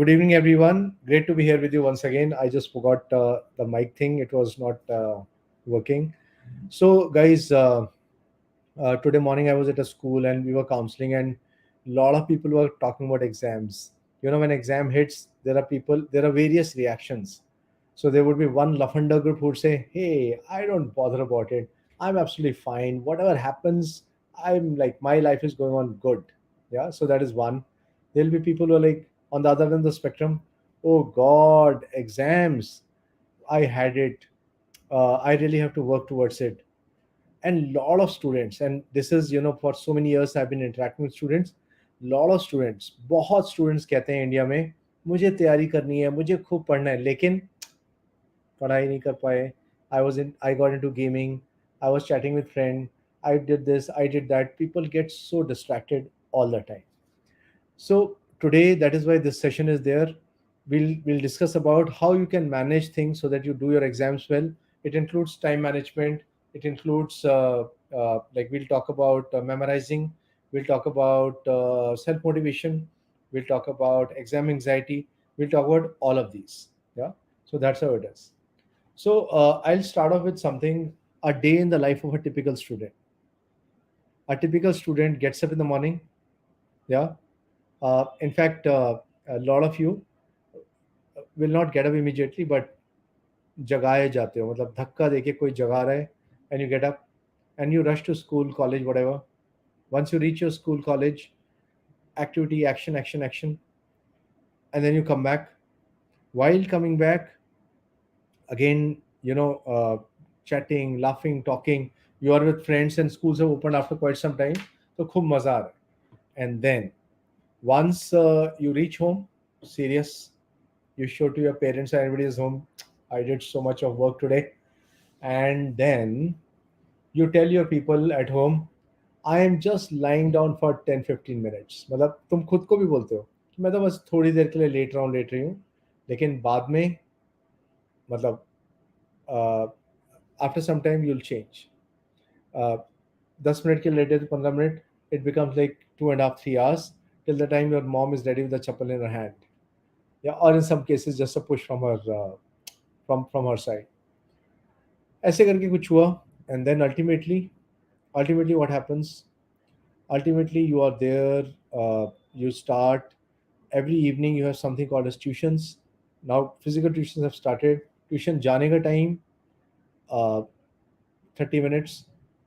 Good evening, everyone. Great to be here with you once again. I just forgot the mic thing; it was not working. So, guys, today morning I was at a school and we were counseling, and a lot of people were talking about exams. When exam hits, there are various reactions. So there would be one lavender group who would say, "Hey, I don't bother about it. I'm absolutely fine. Whatever happens, I'm like my life is going on good." Yeah. So that is one. There'll be people who are like on the other end of the spectrum. Oh God, exams. I had it. I really have to work towards it. And lot of students, and this is for so many years I've been interacting with students. Lot of students, बहुत students कहते हैं India में, मुझे तैयारी करनी है, मुझे खूब पढ़ना है, लेकिन पढ़ाई नहीं कर पाए. I got into gaming. I was chatting with friend. I did this, I did that. People get so distracted all the time. So today, that is why this session is there. We'll discuss about how you can manage things so that you do your exams well. It includes time management. It includes like we'll talk about memorizing. We'll talk about self motivation. We'll talk about exam anxiety. We'll talk about all of these. Yeah. So that's how it is. So I'll start off with something. A day in the life of a typical student. A typical student gets up in the morning. Yeah. In fact, a lot of you will not get up immediately, but जगाए जाते हो, मतलब धक्का देके कोई जगा रहा है, and you get up and you rush to school, college, whatever. Once you reach your school, college, activity, action, action, action, and then you come back. While coming back, again, chatting, laughing, talking. You are with friends and schools have opened after quite some time, so खूब मजा आ रहा है. And then once you reach home, serious, you show to your parents and everybody is home, I did so much of work today. And then you tell your people at home, I am just lying down for 10-15 minutes. मतलब तुम खुद को भी बोलते हो कि मैं तो बस थोड़ी देर के लिए लेट रही हूँ, लेकिन बाद में मतलब after some time you'll change. 10 minute के लेटे तो 15 minute, it becomes like 2.5-3 hours till the time your mom is ready with the chappal in her hand. Yeah, or in some cases just a push from her from her side. ऐसे करके कुछ हुआ. And then ultimately what happens? Ultimately you are there. You start every evening. You have something called as tuitions. Now physical tuitions have started. Tuition जाने का time 30 minutes,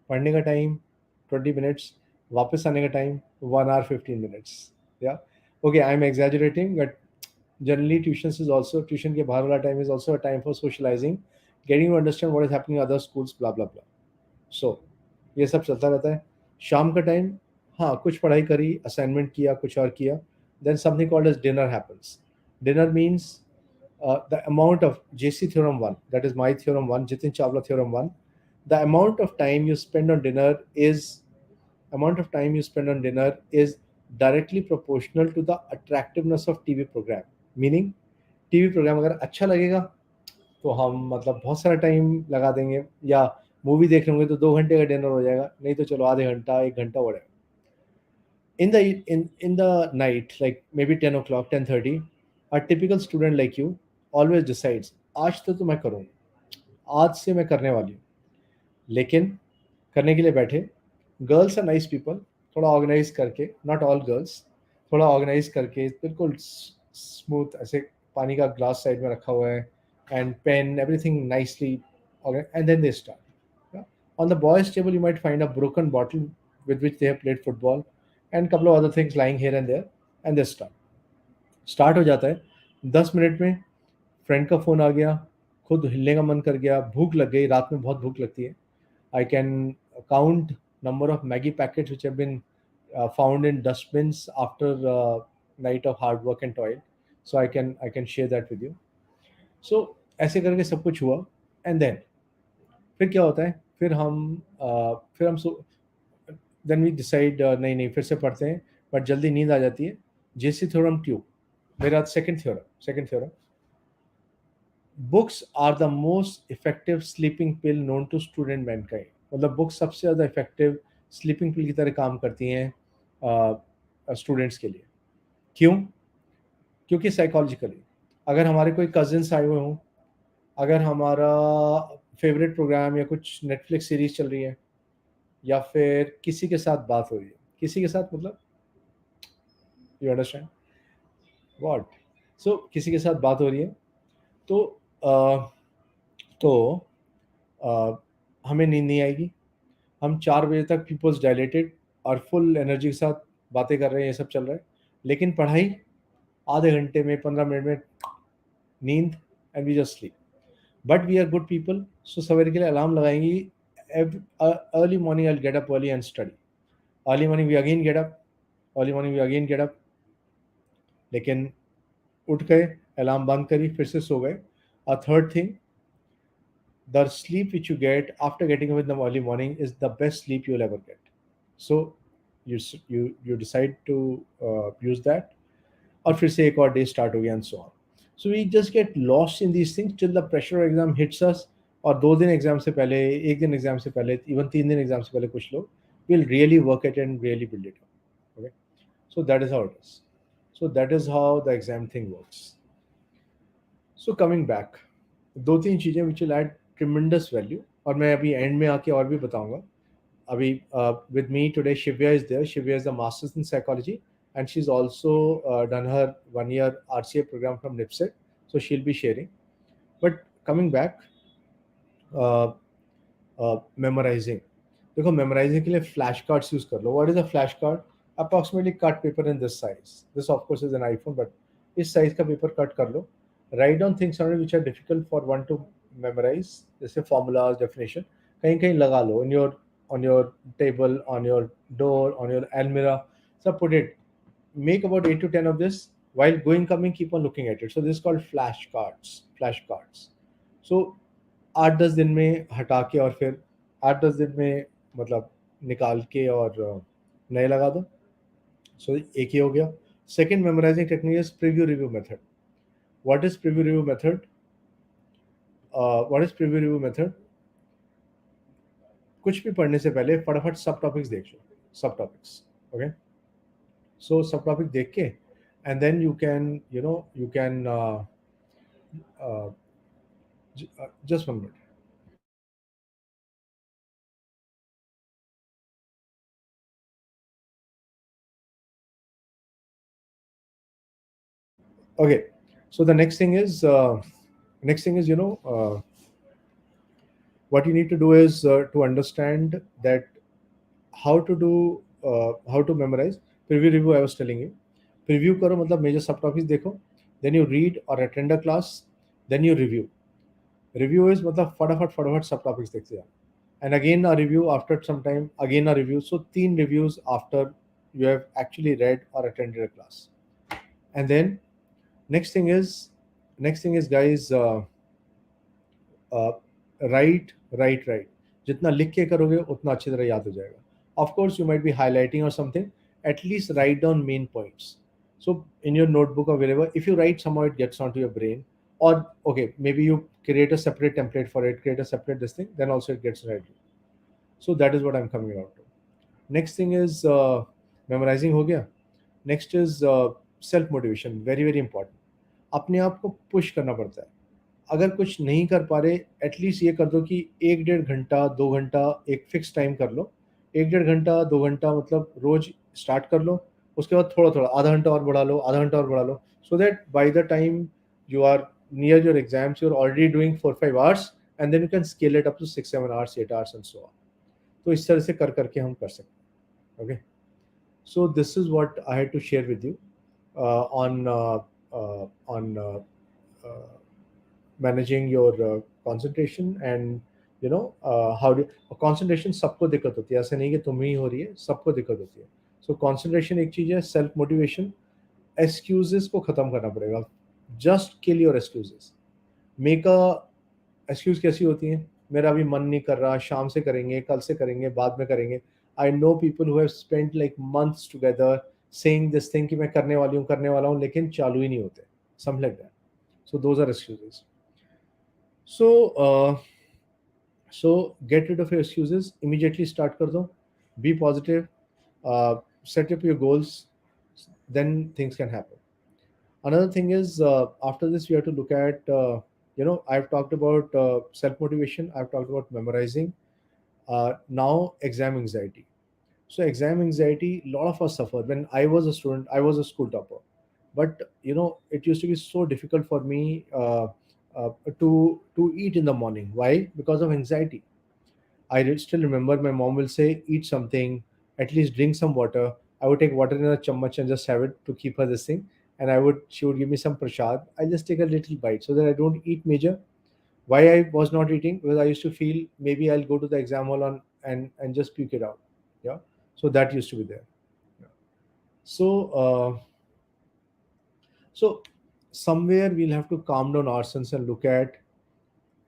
पढ़ने का time 20 minutes, वापस आने का time 1 hour 15 minutes. Yeah. Okay, I'm exaggerating, but generally tuition के बाहर वाला time is also a time for socializing, getting to understand what is happening in other schools, blah blah blah. So ये सब चलता रहता है. शाम का टाइम, हाँ कुछ पढ़ाई करी, असाइनमेंट किया, कुछ और किया. Then something called as dinner happens. Dinner means the amount of JC theorem 1, that is my theorem 1, Jitin Chawla theorem 1. The amount of time you spend on dinner is directly proportional to the attractiveness of TV program. Meaning TV program अगर अच्छा लगेगा तो हम मतलब बहुत सारा time लगा देंगे, या मूवी देख रहे होंगे तो 2 घंटे का डिनर हो जाएगा, नहीं तो चलो आधे घंटा 1 घंटा हो जाएगा. In the night, like maybe 10 o'clock, 10:30, a typical student like you always decides, आज तो मैं करूँगा, आज से मैं करने वाली हूँ. लेकिन करने के लिए बैठे, गर्ल्स आर नाइस पीपल, थोड़ा ऑर्गेनाइज करके, नॉट ऑल गर्ल्स, थोड़ा ऑर्गेनाइज करके बिल्कुल स्मूथ ऐसे पानी का ग्लास साइड में रखा हुआ है, and pen, everything nicely, and then they start. On the boys table you might find a broken bottle with which they have played football, and couple of other things lying here and there, and they start हो जाता है. 10 minute में friend का phone आ गया, खुद हिलने का मन कर गया, भूख लग गई, रात में बहुत भूख लगती है. I can count number of Maggie packets which have been found in dustbins after night of hard work and toil. So I can share that with you. So ऐसे करके सब कुछ हुआ. And then फिर क्या होता है, फिर हम देन वी डिसाइड, नहीं नहीं फिर से पढ़ते हैं, बट जल्दी नींद आ जाती है. जेसी थ्योरम ट्यूब, मेरा second theorem. Books are the most effective sleeping pill known to student mankind. मतलब बुक्स सबसे ज़्यादा इफेक्टिव स्लीपिंग पिल की तरह काम करती हैं स्टूडेंट्स के लिए. क्यों? क्योंकि साइकोलॉजिकली अगर हमारे कोई कजिन्स आए हुए हों, अगर हमारा फेवरेट प्रोग्राम या कुछ नेटफ्लिक्स सीरीज चल रही है, या फिर किसी के साथ बात हो रही है, किसी के साथ मतलब, यू अंडरस्टैंड व्हाट, सो किसी के साथ बात हो रही है, तो अ, तो अ, हमें नींद नहीं आएगी। हम 4 बजे तक पीपल्स डायलेटेड और फुल एनर्जी के साथ बातें कर रहे हैं, ये सब चल रहा है। लेकिन पढ़ाई आधे घंटे में, 15 मिनट में नींद, and we just sleep. But we are good people, so सवेरे के लिए अलार्म लगाएंगी। Early morning I get up early and study. Early morning we again get up, early morning we again get up. लेकिन उठ गए, alarm बंद करी, फिर से सो गए। A third thing, the sleep which you get after getting up in the early morning is the best sleep you'll ever get. So you decide to use that, और फिर से एक और डे स्टार्ट हो गया, and so on. So we just get lost in these things till the pressure exam hits us. और 2 दिन exam से पहले, एक दिन एग्जाम से पहले, इवन 3 दिन एग्जाम से पहले कुछ लोग will really work it and really build it up. Okay, so that is how it is. So that is how the exam thing works. So coming back, 2-3 चीज़ें which will add tremendous value, और मैं अभी and में आके और भी बताऊंगा. अभी with me today Shivya is there. Shivya is a master's in psychology, and she's also done her 1 year RCA program from NIPSET, so she'll be sharing. But coming back, memorising, देखो memorising के लिए flash cards use कर लो. What is a flash card? Approximately cut paper in this size. This of course is an iPhone, but इस size का paper cut कर लो. Write down things on which are difficult for one to memorise, जैसे formulas, definition, कहीं कहीं लगा लो. on your table, on your door, on your almirah. So put it, make about 8 to 10 of this. While going coming, keep on looking at it. So this is called flashcards. Flashcards. So 8-10 दिन में हटा के, और फिर 8-10 दिन में मतलब निकाल के और नए लगा दो. सो एक ही हो गया. Second memorising technique is preview review method. What is preview review method? What is preview review method? कुछ भी पढ़ने से पहले फटाफट सब टॉपिक्स देख लो. सब टॉपिक्स. ओके, सो सब टॉपिक देख के, and then you can you can just 1 minute. Okay, so the next thing is what you need to do is to understand that how to memorize. Preview review I was telling you. Preview करो मतलब major सब topics देखो, then you read or attend a class, then you review. Review is मतलब फटाफट फटाफट सब topics देखते जाओ, and again a review after some time, again a review. So 3 reviews after you have actually read or attended a class. And then next thing is guys, right right right. जितना लिख के करोगे उतना अच्छी तरह याद हो जाएगा. Of course you might be highlighting और something, at least write down main points. So in your notebook or wherever, if you write somehow it gets onto your brain. Or okay, maybe you create a separate template for it, create a separate this thing, then also it gets right. So that is what I'm coming out to. Next thing is memorizing हो गया. Next is self motivation. Very very important. अपने आप को push करना पड़ता है. अगर कुछ नहीं कर पा रहे, एटलीस्ट ये कर दो कि 1-1.5 घंटा, 2 घंटा एक फिक्स टाइम कर लो. 1-1.5 घंटा, 2 घंटा मतलब रोज स्टार्ट कर लो. उसके बाद थोड़ा थोड़ा आधा घंटा और बढ़ा लो, आधा घंटा और बढ़ा लो, so that by the time you are near your exams you are already doing 4-5 hours, and then you can scale it up to 6-7 hours, 8 hours and so on. तो इस तरह से कर करके हम कर सकते हैं. Okay, so this is what I had to share with you on uh, managing your concentration. And how do concentration सबको दिक्कत होती है, ऐसा नहीं कि तुम्हें ही हो रही है, सबको दिक्कत होती है. So concentration एक चीज है. सेल्फ मोटिवेशन, एक्सक्यूजेस को खत्म करना पड़ेगा. Just kill your excuses. Make a excuse कैसी होती हैं? मेरा अभी मन नहीं कर रहा, शाम से करेंगे, कल से करेंगे, बाद में करेंगे. I know people who have spent like months together saying this thing कि मैं करने वाली हूँ, करने वाला हूँ, लेकिन चालू ही नहीं होते. Something like that. So those are excuses. So get rid of your excuses. Immediately start कर दो. Be positive. Set up your goals. Then things can happen. Another thing is, after this we have to look at, I've talked about self motivation, I've talked about memorizing. Now exam anxiety. So exam anxiety, a lot of us suffer. When I was a student, I was a school topper, but it used to be so difficult for me to eat in the morning. Why? Because of anxiety. Still remember my mom will say, eat something, at least drink some water. I would take water in a chammach and just have it to keep her this thing. And she would give me some prasad. I just take a little bite so that I don't eat major. Why I was not eating? Because I used to feel maybe I'll go to the exam hall and just puke it out. Yeah. So that used to be there. Yeah. So, so somewhere we'll have to calm down ourselves and look at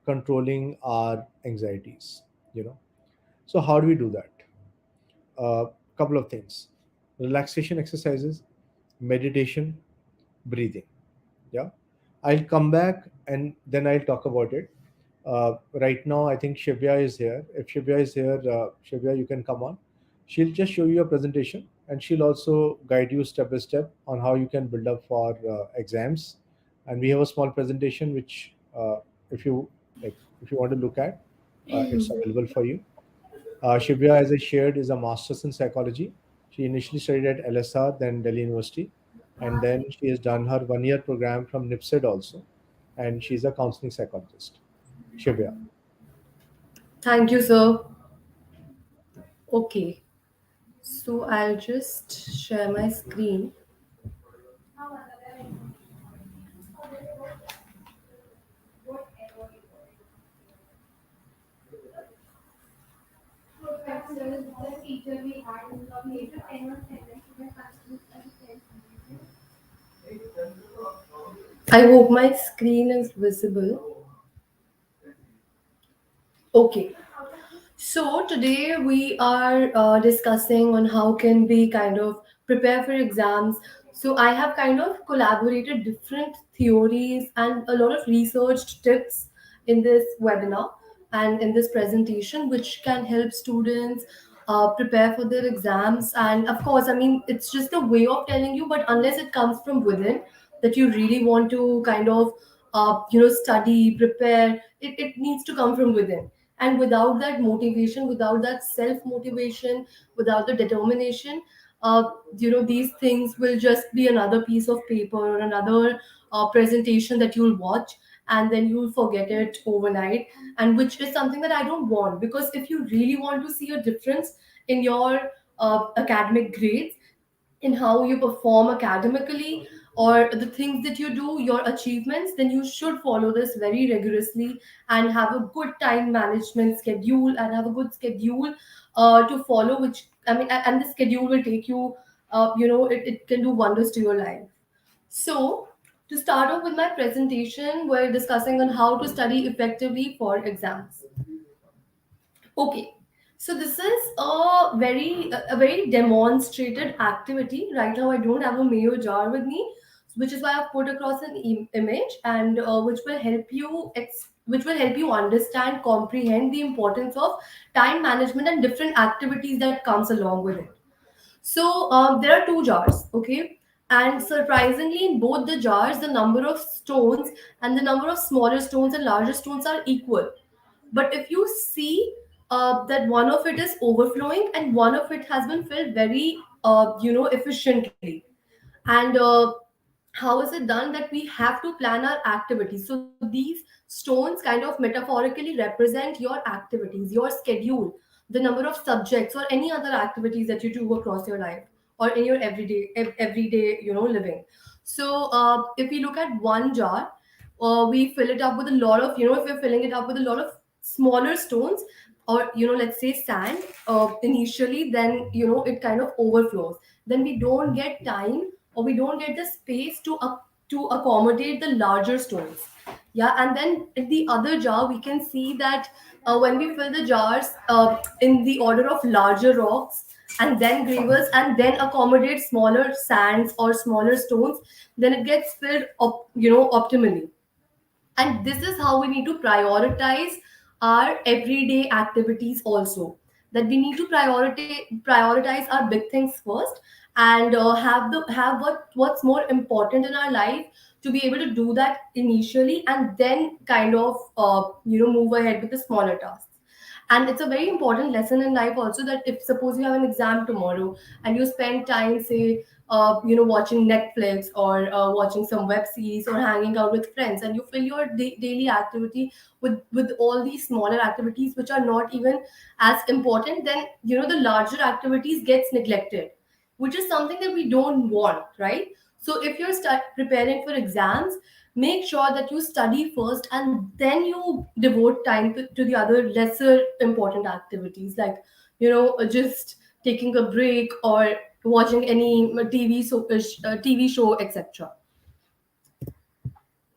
controlling our anxieties. You know. So how do we do that? Couple of things: relaxation exercises, meditation, breathing. Yeah, I'll come back and then I'll talk about it. Right now I think Shivya is here. If Shivya is here, Shivya, you can come on. She'll just show you a presentation and she'll also guide you step by step on how you can build up for exams. And we have a small presentation which, if you like, if you want to look at, it's available for you. Shivya, as I shared, is a master's in psychology. She initially studied at LSR, then Delhi University, and then she has done her 1 year program from NIPSED also, and she's a counseling psychologist. Shivya. Thank you, sir. Okay, so I'll just share my screen. I hope my screen is visible. Okay. So today we are discussing on how can we kind of prepare for exams. So I have kind of collaborated different theories and a lot of researched tips in this webinar and in this presentation, which can help students prepare for their exams. And of course, I mean, it's just a way of telling you, but unless it comes from within, that you really want to kind of study, prepare, it needs to come from within. And without that motivation, without that self motivation, without the determination, uh, these things will just be another piece of paper or another presentation that you'll watch, and then you'll forget it overnight, and which is something that I don't want. Because if you really want to see a difference in your academic grades, in how you perform academically, or the things that you do, your achievements, then you should follow this very rigorously and have a good time management schedule and have a good schedule to follow, which I mean, and the schedule will take you, it can do wonders to your life. So, to start off with my presentation, we're discussing on how to study effectively for exams. Okay. So this is a very demonstrated activity. Right now, I don't have a mayo jar with me, which is why I've put across an image, and which will help you understand, comprehend the importance of time management and different activities that comes along with it. So there are two jars, okay, and surprisingly, in both the jars, the number of stones and the number of smaller stones and larger stones are equal. But if you see that one of it is overflowing and one of it has been filled very, efficiently. And how is it done? That we have to plan our activities. So these stones kind of metaphorically represent your activities, your schedule, the number of subjects or any other activities that you do across your life or in your everyday living. So if we look at one jar, we fill it up with a lot of, if we're filling it up with a lot of smaller stones, or let's say sand, initially, then it kind of overflows. Then we don't get time, or we don't get the space to accommodate the larger stones. Yeah, and then in the other jar we can see that when we fill the jars in the order of larger rocks and then gravels and then accommodate smaller sands or smaller stones, then it gets filled up, optimally. And this is how we need to prioritize our everyday activities also. that we need to prioritize our big things first, and have what's more important in our life, to be able to do that initially, and then kind of move ahead with the smaller tasks. And it's a very important lesson in life also, that if suppose you have an exam tomorrow and you spend time, say, watching Netflix, or watching some web series, or hanging out with friends, and you fill your daily activity with all these smaller activities which are not even as important, then the larger activities gets neglected, which is something that we don't want, right? So if you're preparing for exams, make sure that you study first, and then you devote time to the other lesser important activities, like just taking a break, or watching any TV show, etc.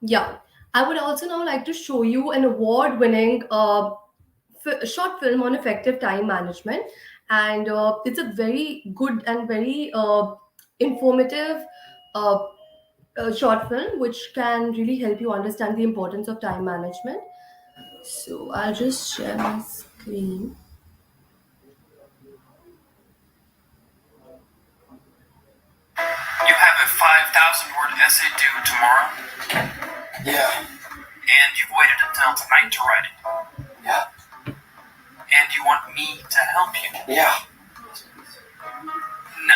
Yeah, I would also now like to show you an award-winning short film on effective time management, and it's a very good and very informative uh, short film which can really help you understand the importance of time management. So I'll just share my screen. You have a 5,000 word essay due tomorrow? Yeah. And you've waited until tonight to write it? Yeah. And you want me to help you? Yeah. No.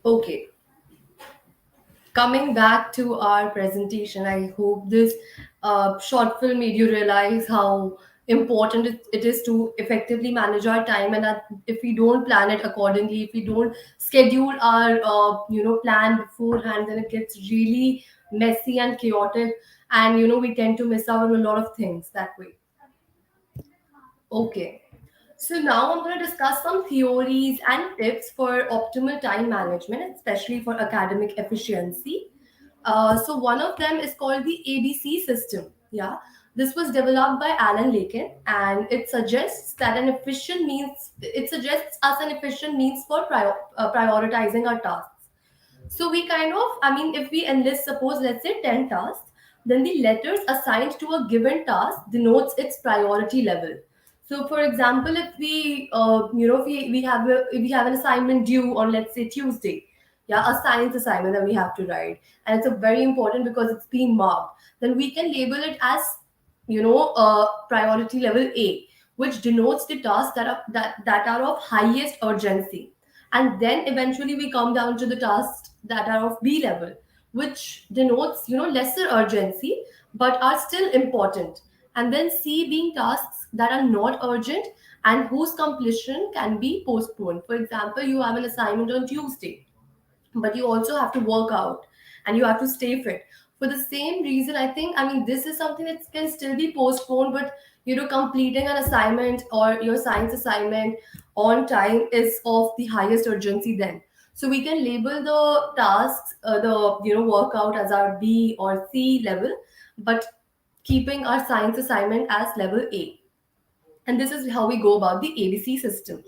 Okay, coming back to our presentation, I hope this short film made you realize how important it is to effectively manage our time, and that if we don't plan it accordingly, if we don't schedule our plan beforehand, then it gets really messy and chaotic. and we tend to miss out on a lot of things that way. Okay. So now I'm going to discuss some theories and tips for optimal time management, especially for academic efficiency. So one of them is called the ABC system. Yeah, this was developed by Alan Lakin, and it suggests us an efficient means for prioritizing our tasks. So we kind of, I mean, if we enlist, suppose, let's say 10 tasks, then the letters assigned to a given task denotes its priority level. So, for example, if we have an assignment due on, let's say, Tuesday, yeah, a science assignment that we have to write, and it's a very important because it's been marked, then we can label it as, priority level A, which denotes the tasks that are of highest urgency, and then eventually we come down to the tasks that are of B level, which denotes lesser urgency but are still important, and then C being tasks that are not urgent and whose completion can be postponed. For example, you have an assignment on Tuesday, but you also have to work out and you have to stay fit. For the same reason, I think, I mean, this is something that can still be postponed, but completing an assignment or your science assignment on time is of the highest urgency then. So we can label the tasks, the workout as our B or C level, but keeping our science assignment as level A. And this is how we go about the ABC system.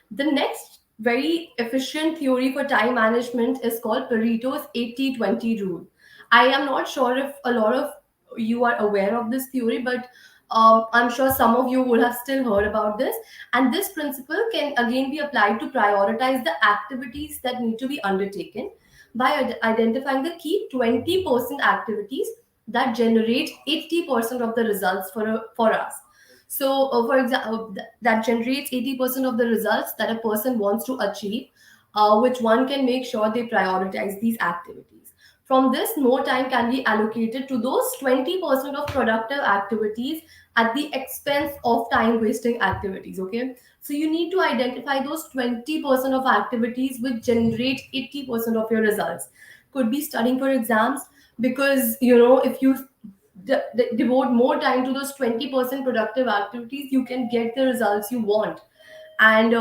The next very efficient theory for time management is called Pareto's 80-20 rule. I am not sure if a lot of you are aware of this theory, but I'm sure some of you would have still heard about this. And this principle can again be applied to prioritize the activities that need to be undertaken by identifying the key 20% activities that generate 80% of the results for us. So, for example, that generates 80% of the results that a person wants to achieve, which one can make sure they prioritize these activities. From this, more time can be allocated to those 20% of productive activities at the expense of time wasting activities. Okay. So, you need to identify those 20% of activities which generate 80% of your results. Could be studying for exams, because if you devote more time to those 20% productive activities, you can get the results you want. And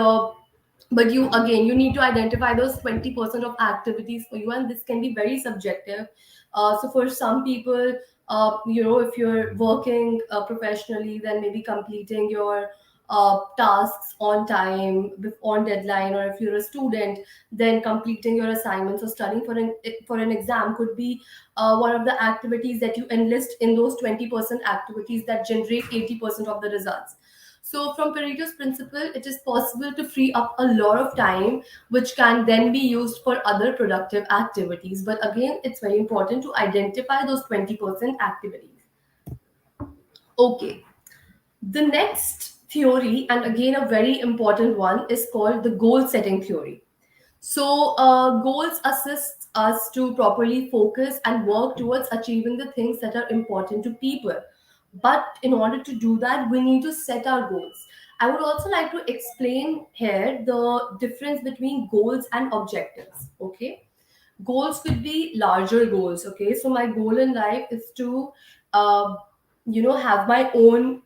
but you need to identify those 20% of activities for you, and this can be very subjective. So for some people, if you're working professionally, then maybe completing your tasks on time, on deadline, or if you're a student, then completing your assignments or studying for an exam could be one of the activities that you enlist in those 20% activities that generate 80% of the results. So, from Pareto's principle, it is possible to free up a lot of time, which can then be used for other productive activities. But again, it's very important to identify those 20% activities. Okay. The next theory, and again a very important one, is called the goal setting theory. So, goals assist us to properly focus and work towards achieving the things that are important to people. But in order to do that, we need to set our goals. I would also like to explain here the difference between goals and objectives. Okay, goals could be larger goals. Okay, so my goal in life is to uh, have my own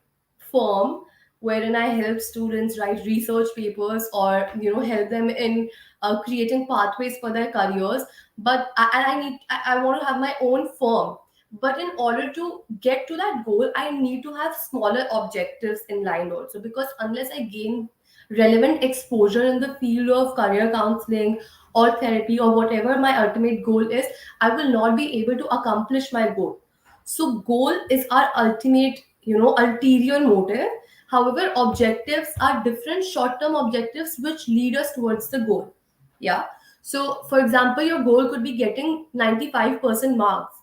firm wherein I help students write research papers, or help them in creating pathways for their careers. But I want to have my own firm. But in order to get to that goal, I need to have smaller objectives in line also, because unless I gain relevant exposure in the field of career counseling or therapy or whatever my ultimate goal is, I will not be able to accomplish my goal. So goal is our ultimate, ulterior motive. However, objectives are different short term objectives which lead us towards the goal. Yeah. So for example, your goal could be getting 95% marks,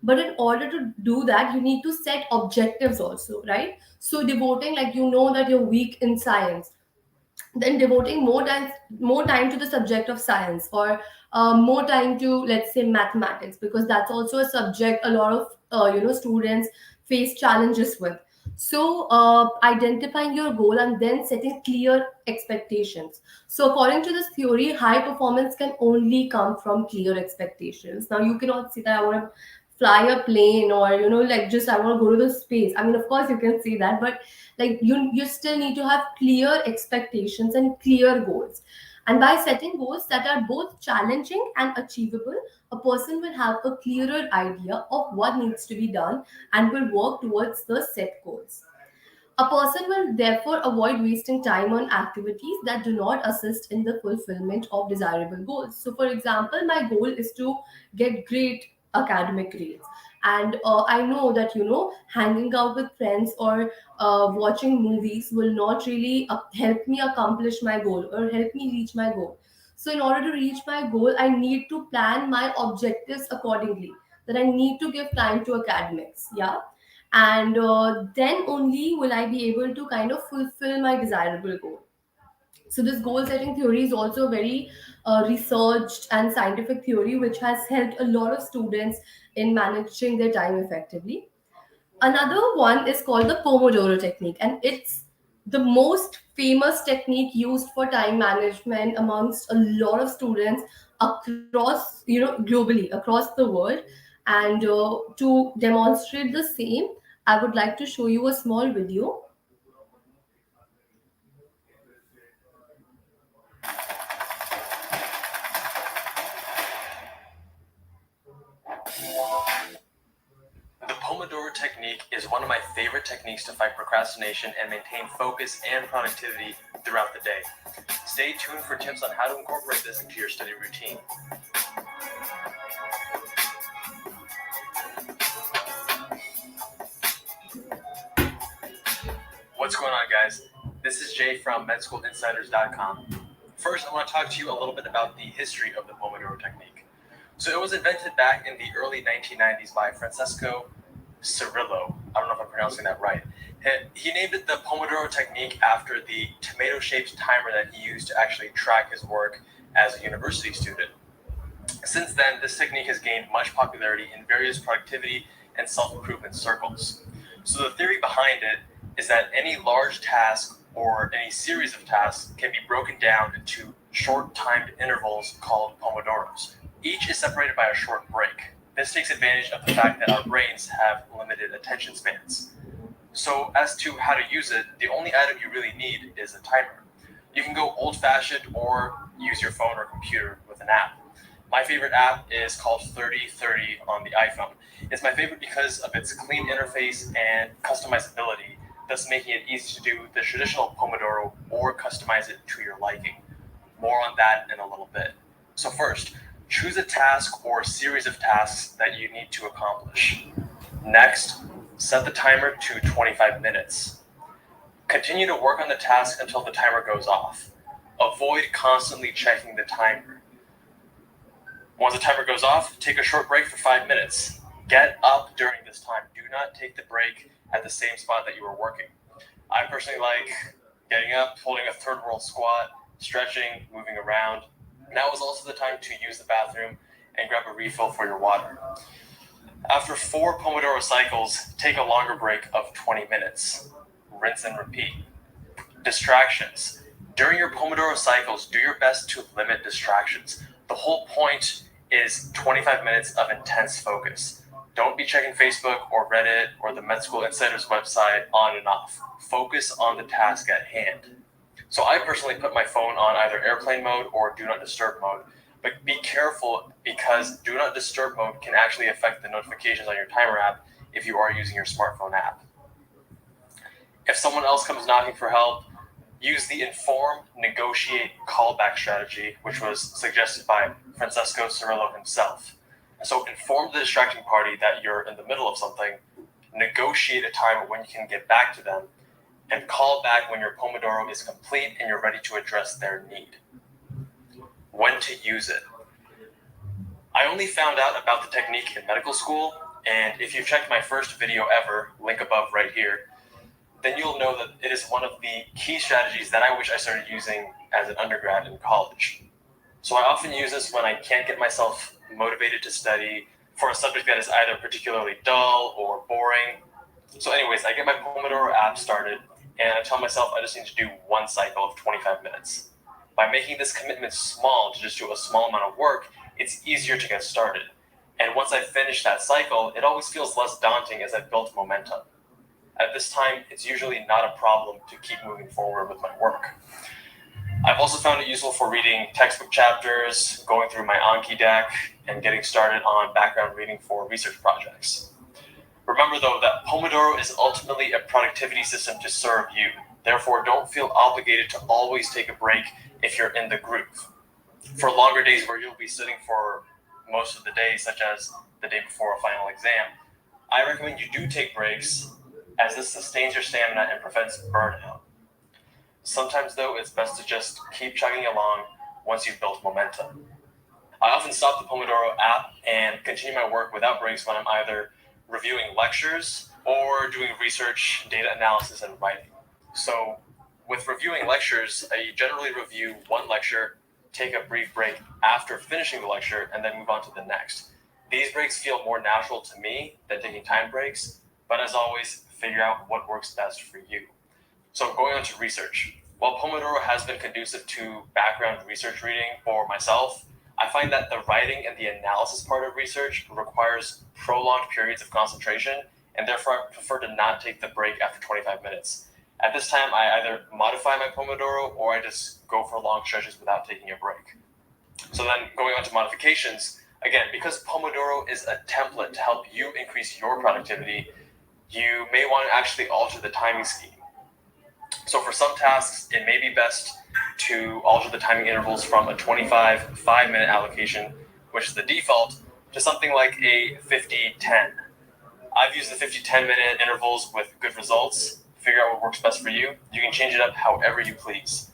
but in order to do that, you need to set objectives also, right? So devoting, like, that you're weak in science, then devoting more time to the subject of science, or more time to, let's say, mathematics, because that's also a subject a lot of students face challenges with. So identifying your goal and then setting clear expectations. So according to this theory, high performance can only come from clear expectations. Now you cannot say that I want to fly a plane, or like just I want to go to the space. I mean, of course you can say that, but like you still need to have clear expectations and clear goals. And by setting goals that are both challenging and achievable, a person will have a clearer idea of what needs to be done and will work towards the set goals. A person will therefore avoid wasting time on activities that do not assist in the fulfillment of desirable goals. So, for example, my goal is to get great academic grades. And I know that, hanging out with friends or watching movies will not really help me accomplish my goal or help me reach my goal. So, in order to reach my goal, I need to plan my objectives accordingly. That I need to give time to academics. Yeah, and then only will I be able to kind of fulfill my desirable goal. So this goal setting theory is also a very researched and scientific theory which has helped a lot of students in managing their time effectively. Another one is called the Pomodoro technique, and it's the most famous technique used for time management amongst a lot of students across, globally across the world. And to demonstrate the same, I would like to show you a small video. The Pomodoro technique is one of my favorite techniques to fight procrastination and maintain focus and productivity throughout the day. Stay tuned for tips on how to incorporate this into your study routine. What's going on, guys? This is Jay from MedSchoolInsiders.com. First, I want to talk to you a little bit about the history of the Pomodoro technique. So it was invented back in the early 1990s by Francesco Cirillo. I don't know if I'm pronouncing that right. He named it the Pomodoro technique after the tomato-shaped timer that he used to actually track his work as a university student. Since then, this technique has gained much popularity in various productivity and self-improvement circles. So the theory behind it is that any large task or any series of tasks can be broken down into short timed intervals called pomodoros. Each is separated by a short break. This takes advantage of the fact that our brains have limited attention spans. So as to how to use it, the only item you really need is a timer. You can go old-fashioned or use your phone or computer with an app. My favorite app is called 3030 on the iPhone. It's my favorite because of its clean interface and customizability, thus making it easy to do the traditional Pomodoro or customize it to your liking. More on that in a little bit. So first, choose a task or series of tasks that you need to accomplish. Next, set the timer to 25 minutes. Continue to work on the task until the timer goes off. Avoid constantly checking the timer. Once the timer goes off, take a short break for 5 minutes. Get up during this time. Do not take the break at the same spot that you were working. I personally like getting up, holding a third world squat, stretching, moving around. Now is also the time to use the bathroom and grab a refill for your water. After 4 Pomodoro cycles, take a longer break of 20 minutes. Rinse and repeat. Distractions. During your Pomodoro cycles, do your best to limit distractions. The whole point is 25 minutes of intense focus. Don't be checking Facebook or Reddit or the Med School Insiders website on and off. Focus on the task at hand. So I personally put my phone on either airplane mode or do not disturb mode. But be careful because do not disturb mode can actually affect the notifications on your timer app if you are using your smartphone app. If someone else comes knocking for help, use the inform, negotiate, callback strategy, which was suggested by Francesco Cirillo himself. So inform the distracting party that you're in the middle of something, negotiate a time when you can get back to them, and call back when your Pomodoro is complete and you're ready to address their need. When to use it. I only found out about the technique in medical school, and if you've checked my first video ever, link above right here, then you'll know that it is one of the key strategies that I wish I started using as an undergrad in college. So I often use this when I can't get myself motivated to study for a subject that is either particularly dull or boring. So anyways, I get my Pomodoro app started, and I tell myself I just need to do one cycle of 25 minutes. By making this commitment small to just do a small amount of work, it's easier to get started. And once I finish that cycle, it always feels less daunting as I've built momentum. At this time, it's usually not a problem to keep moving forward with my work. I've also found it useful for reading textbook chapters, going through my Anki deck, and getting started on background reading for research projects. Remember though that Pomodoro is ultimately a productivity system to serve you. Therefore, don't feel obligated to always take a break if you're in the groove. For longer days where you'll be sitting for most of the day, such as the day before a final exam, I recommend you do take breaks as this sustains your stamina and prevents burnout. Sometimes, though, it's best to just keep chugging along once you've built momentum. I often stop the Pomodoro app and continue my work without breaks when I'm either reviewing lectures or doing research, data analysis, and writing. So, with reviewing lectures, I generally review one lecture, take a brief break after finishing the lecture, and then move on to the next. These breaks feel more natural to me than taking time breaks, but as always, figure out what works best for you. So, going on to research. While Pomodoro has been conducive to background research reading for myself, I find that the writing and the analysis part of research requires prolonged periods of concentration, and therefore I prefer to not take the break after 25 minutes. At this time, I either modify my Pomodoro or I just go for long stretches without taking a break. So then going on to modifications, again, because Pomodoro is a template to help you increase your productivity, you may want to actually alter the timing scheme. So for some tasks, it may be best to alter the timing intervals from a 25 5-minute allocation, which is the default, to something like a 50-10. I've used the 50-10 minute intervals with good results. Figure out what works best for you. You can change it up however you please.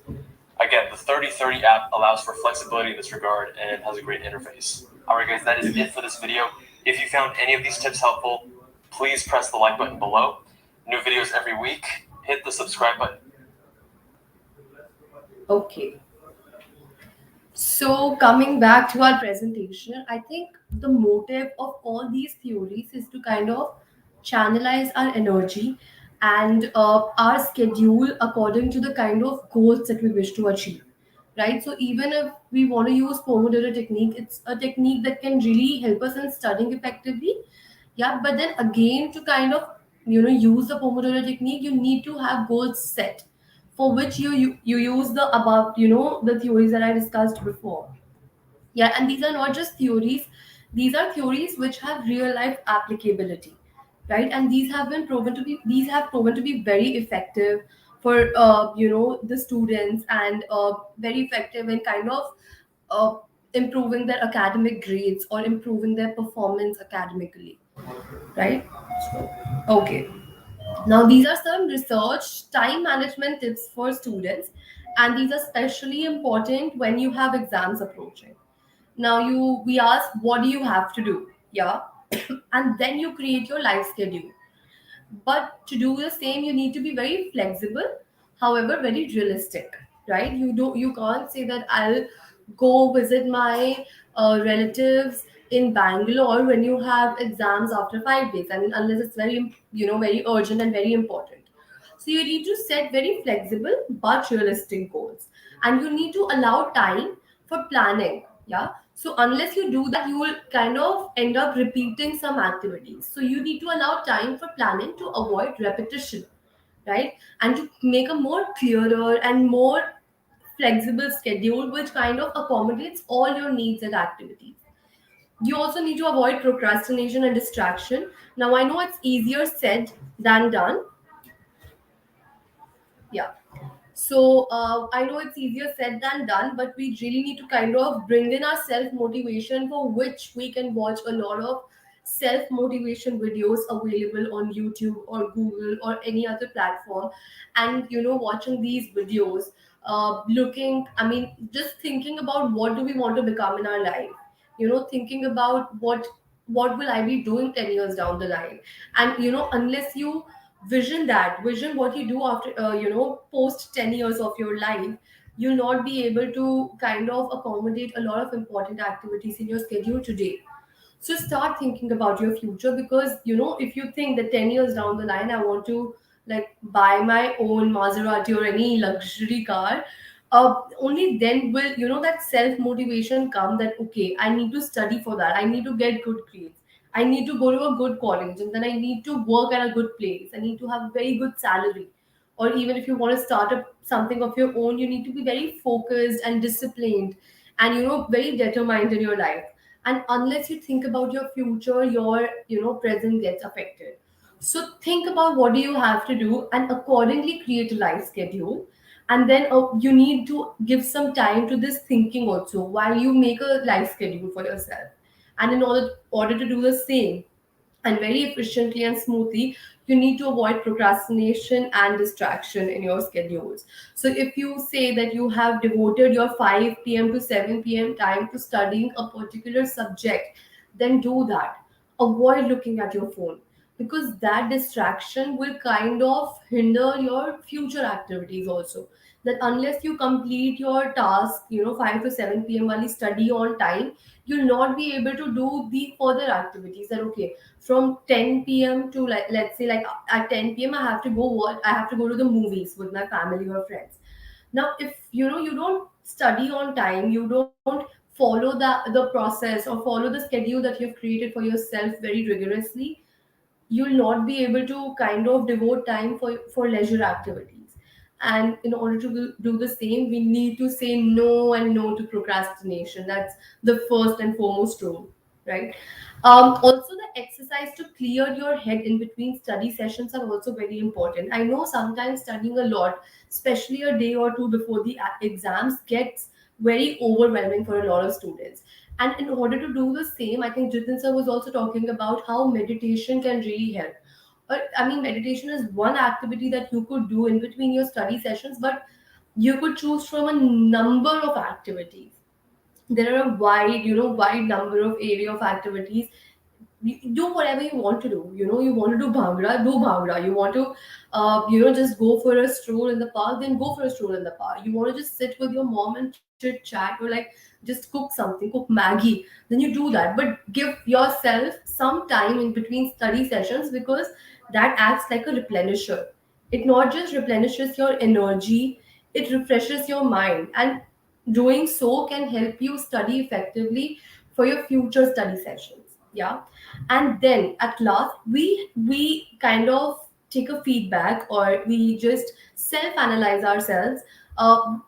Again, the 30-30 app allows for flexibility in this regard and has a great interface. Alright guys, that is it for this video. If you found any of these tips helpful, please press the like button below. New videos every week. Hit the subscribe button. Okay. So, coming back to our presentation, I think the motive of all these theories is to kind of channelize our energy and our schedule according to the kind of goals that we wish to achieve. Right? So, even if we want to use Pomodoro technique, it's a technique that can really help us in studying effectively. Yeah, but then again, to kind of use the Pomodoro technique, you need to have goals set for which you use the above the theories that I discussed before. Yeah, and these are not just theories, these are theories which have real life applicability, right? And these have proven to be very effective for the students, and very effective in kind of uh, improving their academic grades or improving their performance academically, right? Okay. Now, these are some research time management tips for students, and these are especially important when you have exams approaching. Now, we ask, what do you have to do? Yeah, and then you create your life schedule. But to do the same, you need to be very flexible, however, very realistic, right? You can't say that I'll go visit my relatives in Bangalore when you have exams after 5 days. I mean, unless it's very very urgent and very important. So you need to set very flexible but realistic goals, and you need to allow time for planning. Yeah. So unless you do that, you will kind of end up repeating some activities. So you need to allow time for planning to avoid repetition, right? And to make a more clearer and more flexible schedule which kind of accommodates all your needs and activities. You also need to avoid procrastination and distraction. Now I know it's easier said than done. Yeah. So I know it's easier said than done, but we really need to kind of bring in our self motivation, for which we can watch a lot of self motivation videos available on YouTube or Google or any other platform. And watching these videos, looking, I mean, just thinking about what do we want to become in our life. Thinking about what will I be doing 10 years down the line, and unless you vision what you do after post 10 years of your life, you'll not be able to kind of accommodate a lot of important activities in your schedule today. So start thinking about your future, because if you think that 10 years down the line I want to like buy my own Maserati or any luxury car, only then will that self motivation come, that okay, I need to study for that, I need to get good grades, I need to go to a good college, and then I need to work at a good place, I need to have very good salary. Or even if you want to start up something of your own, you need to be very focused and disciplined, and very determined in your life. And unless you think about your future, your present gets affected. So think about what do you have to do, and accordingly create a life schedule. And then you need to give some time to this thinking also while you make a life schedule for yourself. And in order to do the same and very efficiently and smoothly, you need to avoid procrastination and distraction in your schedules. So if you say that you have devoted your 5 p.m. to 7 p.m. time to studying a particular subject, then do that. Avoid looking at your phone, because that distraction will kind of hinder your future activities also. That unless you complete your task 5 to 7 p.m. while you study on time, you'll not be able to do the further activities. That okay, from 10 p.m. to, like, let's say, like at 10 p.m. I have to go to the movies with my family or friends. Now if you don't study on time, you don't follow the process or follow the schedule that you've created for yourself very rigorously, you'll not be able to kind of devote time for leisure activities. And in order to do the same, we need to say no and no to procrastination. That's the first and foremost rule, right? Also, the exercise to clear your head in between study sessions are also very important. I know sometimes studying a lot, especially a day or two before the exams, gets very overwhelming for a lot of students. And in order to do the same, I think Jitin sir was also talking about how meditation can really help. I mean, meditation is one activity that you could do in between your study sessions, but you could choose from a number of activities. There are a wide number of area of activities. Do whatever you want to do. You want to do bhangra, do bhangra. You want to, just go for a stroll in the park, then go for a stroll in the park. You want to just sit with your mom and chit chat, or like just cook something, cook Maggie, then you do that. But give yourself some time in between study sessions, because that acts like a replenisher. It not just replenishes your energy, it refreshes your mind. And doing so can help you study effectively for your future study sessions. Yeah. And then at last, we kind of take a feedback, or we just self analyze ourselves,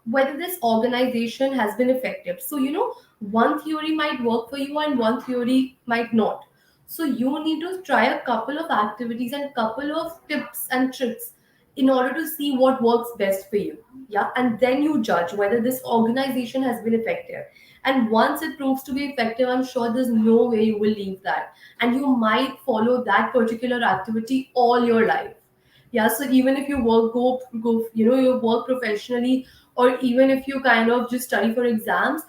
whether this organization has been effective. So one theory might work for you and one theory might not. So you need to try a couple of activities and couple of tips and tricks in order to see what works best for you. Yeah. And then you judge whether this organization has been effective. And once it proves to be effective, I'm sure there's no way you will leave that. And you might follow that particular activity all your life. Yeah. So even if you go, you work professionally, or even if you kind of just study for exams,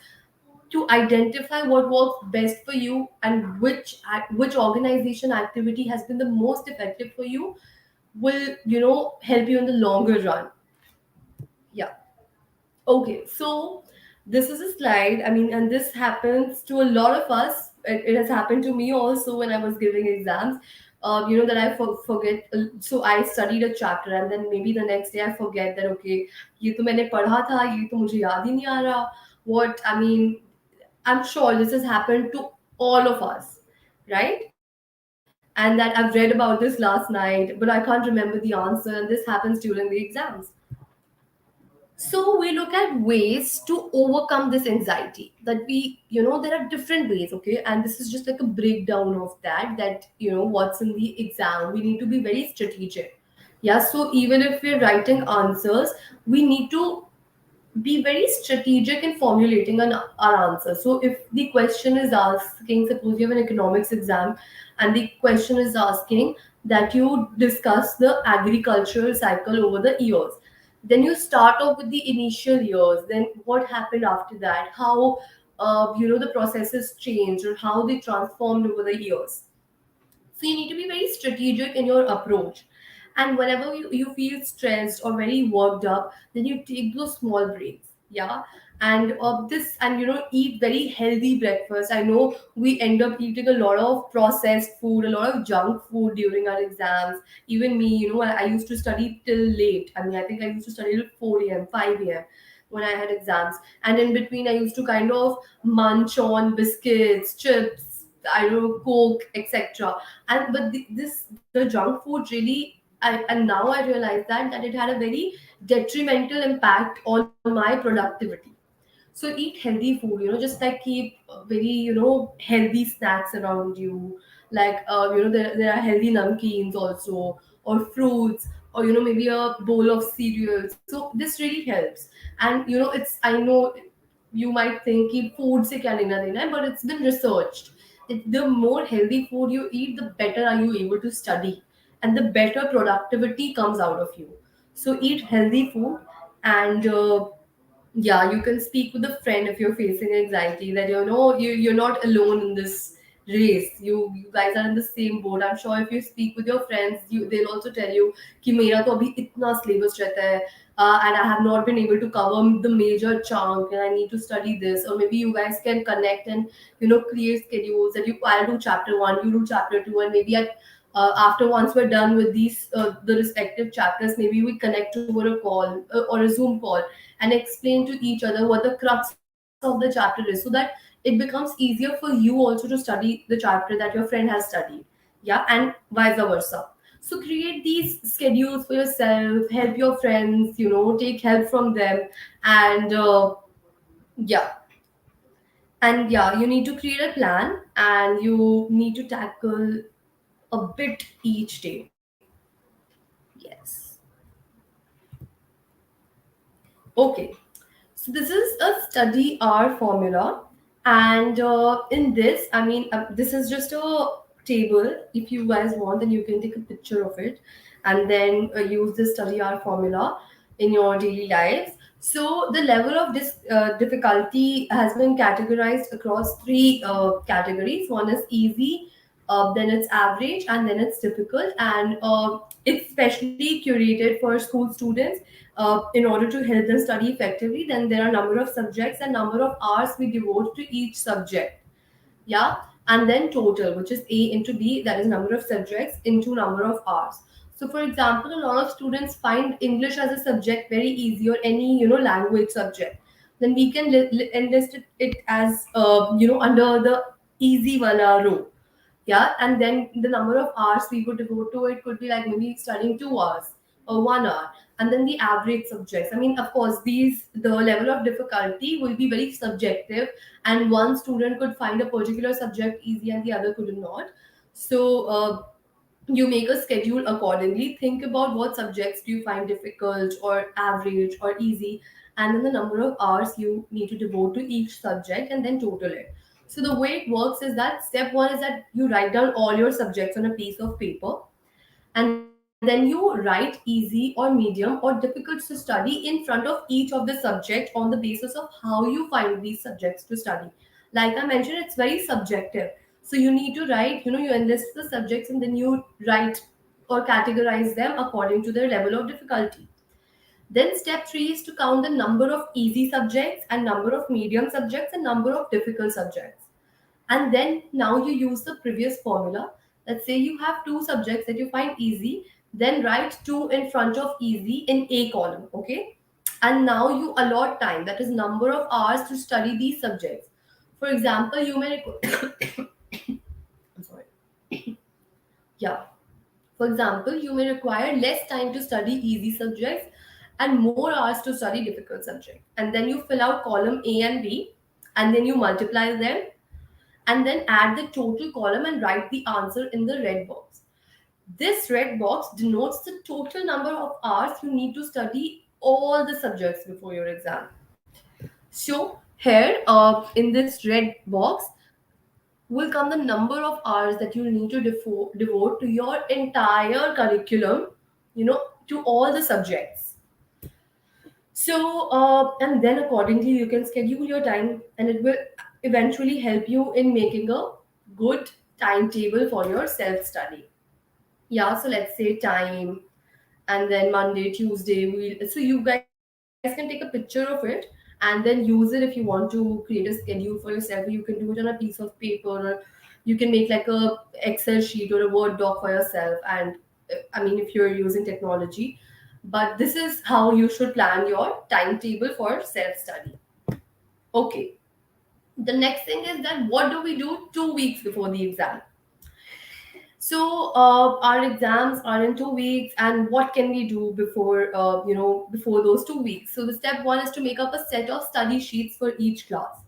to identify what works best for you and which organization activity has been the most effective for you will help you in the longer run. Yeah. Okay, so this is a slide. I mean, and this happens to a lot of us. It has happened to me also when I was giving exams. That I forget. So I studied a chapter, and then maybe the next day I forget that okay, ये तो मैंने पढ़ा था, ये तो मुझे याद ही नहीं आ रहा. What I mean, I'm sure this has happened to all of us, right? And that I've read about this last night, but I can't remember the answer, and this happens during the exams. So we look at ways to overcome this anxiety, that there are different ways, okay? And this is just like a breakdown of that what's in the exam. We need to be very strategic. Yeah, so even if we're writing answers, we need to be very strategic in formulating our answer. So if the question is asking, suppose you have an economics exam, and the question is asking that you discuss the agricultural cycle over the years, then you start off with the initial years, then what happened after that, how the processes changed or how they transformed over the years. So you need to be very strategic in your approach. And whenever you feel stressed or very worked up, then you take those small breaks. Yeah. And this, and eat very healthy breakfast. I know we end up eating a lot of processed food, a lot of junk food during our exams. Even me, I used to study till late. I mean, I think I used to study till 4 a.m., 5 a.m. when I had exams. And in between, I used to kind of munch on biscuits, chips, I don't know, Coke, etc. And but the junk food really, and now I realize that it had a very detrimental impact on my productivity. So eat healthy food, just like keep very, healthy snacks around you. Like, there are healthy namkeens also, or fruits, or, maybe a bowl of cereal. So this really helps. And, I know you might think कि food से क्या लेना देना है, but it's been researched. The more healthy food you eat, the better are you able to study, and the better productivity comes out of you. So eat healthy food. And yeah, you can speak with a friend if you're facing anxiety, that you're not alone in this race. You guys are in the same boat. I'm sure if you speak with your friends, they'll also tell you कि मेरा तो अभी इतना syllabus रहता है, and I have not been able to cover the major chunk, and I need to study this. Or maybe you guys can connect and create schedules that I'll do chapter one, you do chapter two, and maybe after, once we're done with these the respective chapters, maybe we connect over a call, or a Zoom call, and explain to each other what the crux of the chapter is, so that it becomes easier for you also to study the chapter that your friend has studied. Yeah, and vice versa. So create these schedules for yourself, help your friends, take help from them. And yeah, and yeah, you need to create a plan, and you need to tackle a bit each day. Yes. Okay. So this is a study R formula, and in this, I mean, this is just a table. If you guys want, then you can take a picture of it, and then use the study R formula in your daily lives. So the level of difficulty has been categorized across three categories. One is easy, then it's average, and then it's difficult, and it's specially curated for school students in order to help them study effectively. Then there are number of subjects and number of hours we devote to each subject. Yeah. And then total, which is A into B, that is number of subjects into number of hours. So for example, a lot of students find English as a subject very easy, or any language subject. Then we can enlist it as under the easy wala row. Yeah. And then the number of hours we would devote to it could be like maybe studying 2 hours or 1 hour. And then the average subjects, I mean, of course, these the level of difficulty will be very subjective, and one student could find a particular subject easy and the other could not. So you make a schedule accordingly. Think about what subjects do you find difficult or average or easy, and then the number of hours you need to devote to each subject, and then total it. So the way it works is that step one is that you write down all your subjects on a piece of paper, and then you write easy or medium or difficult to study in front of each of the subject on the basis of how you find these subjects to study. Like I mentioned, it's very subjective. So you need to write, you enlist the subjects, and then you write or categorize them according to their level of difficulty. Then step 3 is to count the number of easy subjects and number of medium subjects and number of difficult subjects. And then now you use the previous formula. Let's say you have two subjects that you find easy, then write 2 in front of easy in A column, okay? And now you allot time, that is number of hours to study these subjects. For example, you may I'm sorry. Yeah. For example, you may require less time to study easy subjects and more hours to study difficult subjects. And then you fill out column A and B, and then you multiply them, and then add the total column and write the answer in the red box. This red box denotes the total number of hours you need to study all the subjects before your exam. So here, in this red box will come the number of hours that you need to devote to your entire curriculum, to all the subjects. So, and then accordingly, you can schedule your time, and it will eventually help you in making a good timetable for your self study. Yeah, so let's say time, and then Monday, Tuesday, so you guys can take a picture of it and then use it if you want to create a schedule for yourself. You can do it on a piece of paper, or you can make like a Excel sheet or a Word doc for yourself. And I mean, if you're using technology, But this is how you should plan your timetable for self study. Okay. The next thing is that what do we do 2 weeks before the exam? So our exams are in 2 weeks, and what can we do before before those 2 weeks? So the step one is to make up a set of study sheets for each class.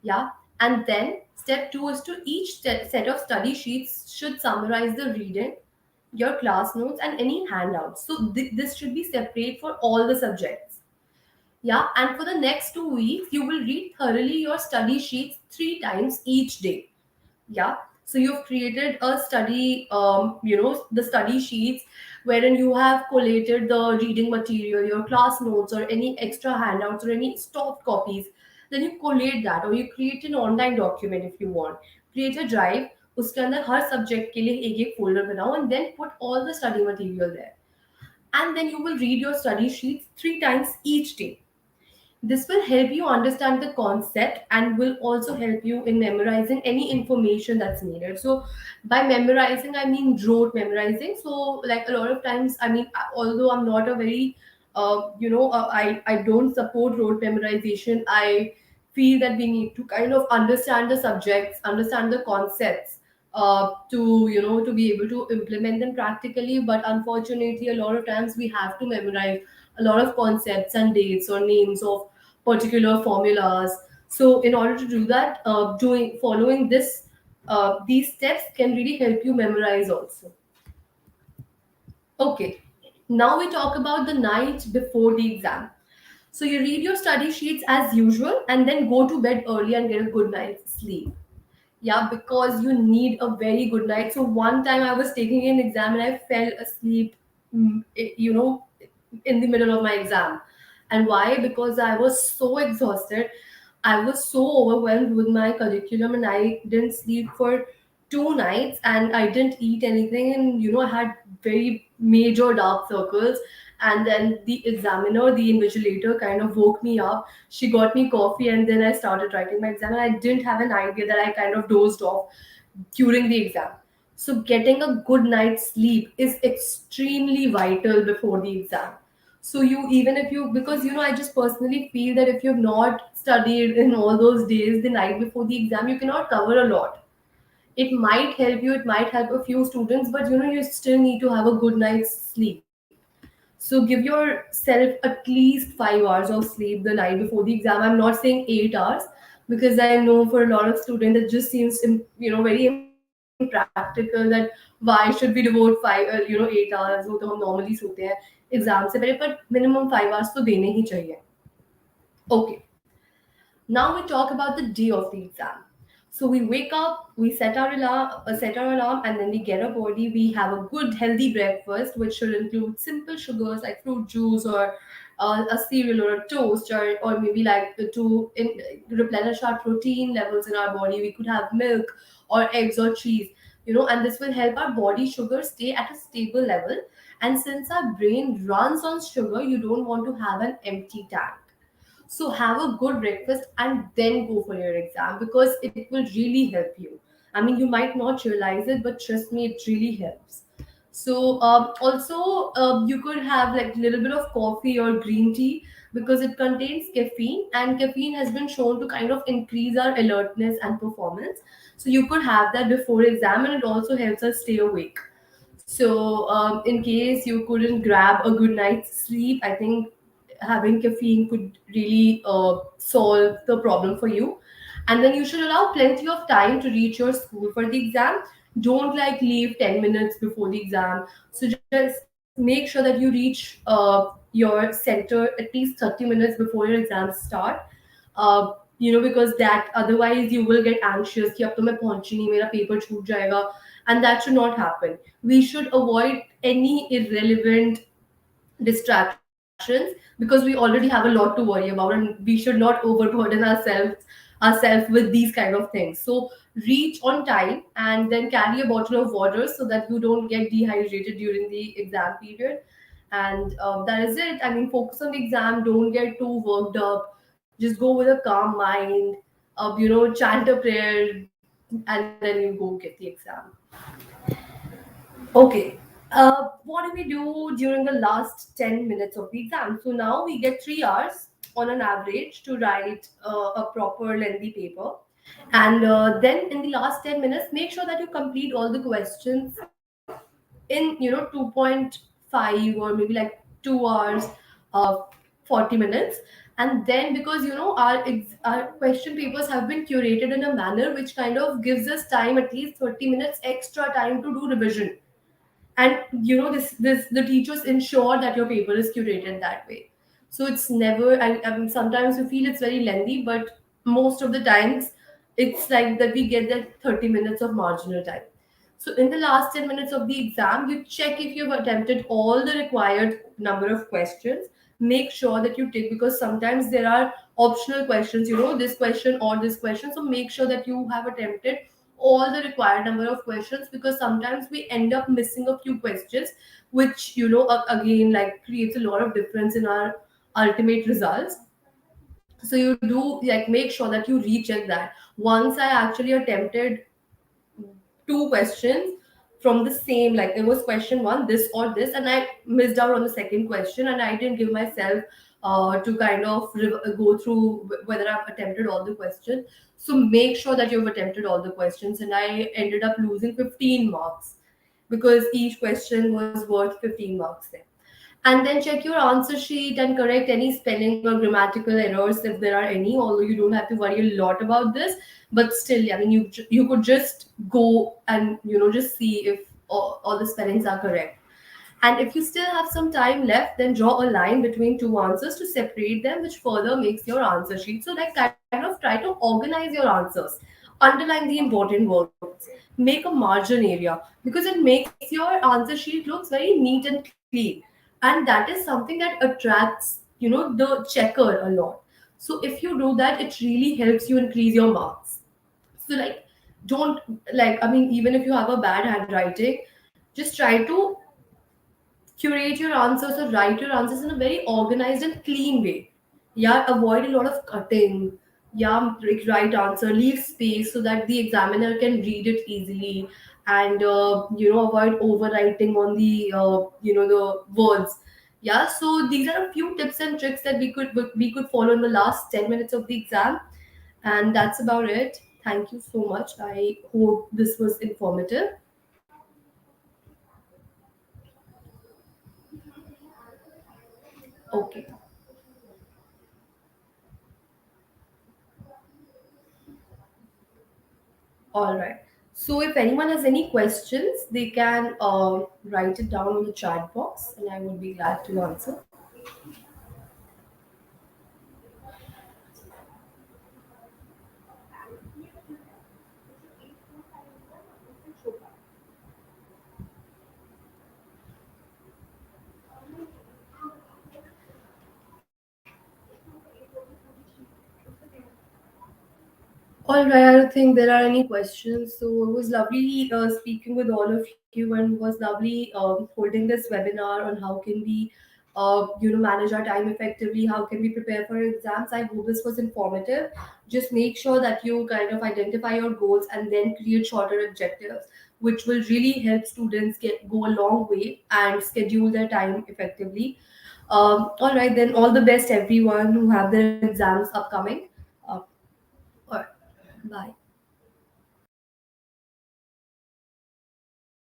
Yeah, and then step two is to each set of study sheets should summarize the reading, your class notes, and any handouts. So this should be separate for all the subjects. Yeah, and for the next 2 weeks, you will read thoroughly your study sheets 3 times each day. Yeah, so you've created a study, the study sheets wherein you have collated the reading material, your class notes, or any extra handouts or any soft copies. Then you collate that, or you create an online document if you want. Create a drive, उसके अंदर हर subject के लिए एक एक folder बनाओ, and then put all the study material there. And then you will read your study sheets 3 times each day. This will help you understand the concept and will also help you in memorizing any information that's needed. So, by memorizing, I mean rote memorizing. So, like a lot of times, I mean, although I'm not a very, I don't support rote memorization. I feel that we need to kind of understand the subjects, understand the concepts, to be able to implement them practically. But unfortunately, a lot of times we have to memorize a lot of concepts and dates or names of particular formulas. So in order to do that, doing following these steps can really help you memorize also. Okay, now we talk about the night before the exam. So you read your study sheets as usual and then go to bed early and get a good night's sleep. Yeah, because you need a very good night. So one time I was taking an exam and I fell asleep, in the middle of my exam. And why? Because I was so exhausted. I was so overwhelmed with my curriculum, and I didn't sleep for 2 nights, and I didn't eat anything, and I had very major dark circles. And then the examiner, the invigilator, kind of woke me up. She got me coffee, and then I started writing my exam, and I didn't have an idea that I kind of dozed off during the exam. So getting a good night's sleep is extremely vital before the exam. So you, even if you, because I just personally feel that if you've not studied in all those days the night before the exam, you cannot cover a lot. It might help you, it might help a few students, but you still need to have a good night's sleep. So give yourself at least 5 hours of sleep the night before the exam. I'm not saying 8 hours, because I know for a lot of students it just seems very impractical that why should we devote 8 hours, वो तो हम normally सोते हैं exam से पहले, but minimum 5 hours तो देने ही चाहिए. Okay, now we talk about the day of the exam. So we wake up, we set our alarm, and then we get up early. We have a good healthy breakfast, which should include simple sugars like fruit juice or a cereal or a toast, or maybe like replenish our protein levels in our body. We could have milk or eggs or cheese, and this will help our body sugar stay at a stable level. And since our brain runs on sugar, you don't want to have an empty tank. So have a good breakfast and then go for your exam, because it will really help you. I mean, you might not realize it, but trust me, it really helps. So also you could have like a little bit of coffee or green tea, because it contains caffeine, and caffeine has been shown to kind of increase our alertness and performance. So you could have that before exam, and it also helps us stay awake. So, in case you couldn't grab a good night's sleep, I think having caffeine could really solve the problem for you. And then you should allow plenty of time to reach your school for the exam. Don't like leave 10 minutes before the exam. So just make sure that you reach your center at least 30 minutes before your exams start. Because that otherwise you will get anxious कि अब तो मैं पहुंची नहीं, मेरा paper छूट जाएगा. And that should not happen. We should avoid any irrelevant distractions, because we already have a lot to worry about, and we should not overburden ourselves with these kind of things. So reach on time and then carry a bottle of water so that you don't get dehydrated during the exam period. And that is it. I mean, focus on the exam, don't get too worked up, just go with a calm mind, chant a prayer, and then you go get the exam. Okay. What do we do during the last 10 minutes of the exam? So now we get 3 hours on an average to write a proper lengthy paper. And then in the last 10 minutes, make sure that you complete all the questions in 2.5 or maybe like 2 hours, uh, 40 minutes. And then, because our question papers have been curated in a manner which kind of gives us time, at least 30 minutes extra time to do revision. And this the teachers ensure that your paper is curated that way. So it's never, I mean, sometimes we feel it's very lengthy, but most of the times it's like that we get that 30 minutes of marginal time. So in the last 10 minutes of the exam, you check if you've attempted all the required number of questions. Make sure that you tick, because sometimes there are optional questions, this question or this question. So make sure that you have attempted all the required number of questions, because sometimes we end up missing a few questions, which again, like, creates a lot of difference in our ultimate results. So you do, like, make sure that you recheck that. Once I actually attempted two questions from the same, like it was question one, this or this, and I missed out on the second question, and I didn't give myself to kind of go through whether I've attempted all the questions. So make sure that you've attempted all the questions, and I ended up losing 15 marks, because each question was worth 15 marks there. And then check your answer sheet and correct any spelling or grammatical errors if there are any, although you don't have to worry a lot about this. But still, I mean, you could just go and just see if all the spellings are correct. And if you still have some time left, then draw a line between two answers to separate them, which further makes your answer sheet. So, like, kind of try to organize your answers, underline the important words, make a margin area, because it makes your answer sheet looks very neat and clean. And that is something that attracts, the checker a lot. So if you do that, it really helps you increase your marks. So, like, don't, like, I mean, even if you have a bad handwriting, just try to curate your answers or write your answers in a very organized and clean way. Yeah, avoid a lot of cutting. Yeah, like, right answer, leave space so that the examiner can read it easily, and avoid overwriting on the the words. Yeah, so these are a few tips and tricks that we could follow in the last 10 minutes of the exam, and that's about it. Thank you so much. I hope this was informative. Okay. All right. So if anyone has any questions, they can write it down in the chat box, and I would be glad to answer. All right, I don't think there are any questions. So it was lovely speaking with all of you, and was lovely holding this webinar on how can we, manage our time effectively. How can we prepare for exams? I hope this was informative. Just make sure that you kind of identify your goals and then create shorter objectives, which will really help students go a long way and schedule their time effectively. All right, then, all the best everyone who have their exams upcoming. Uh, all right. Bye.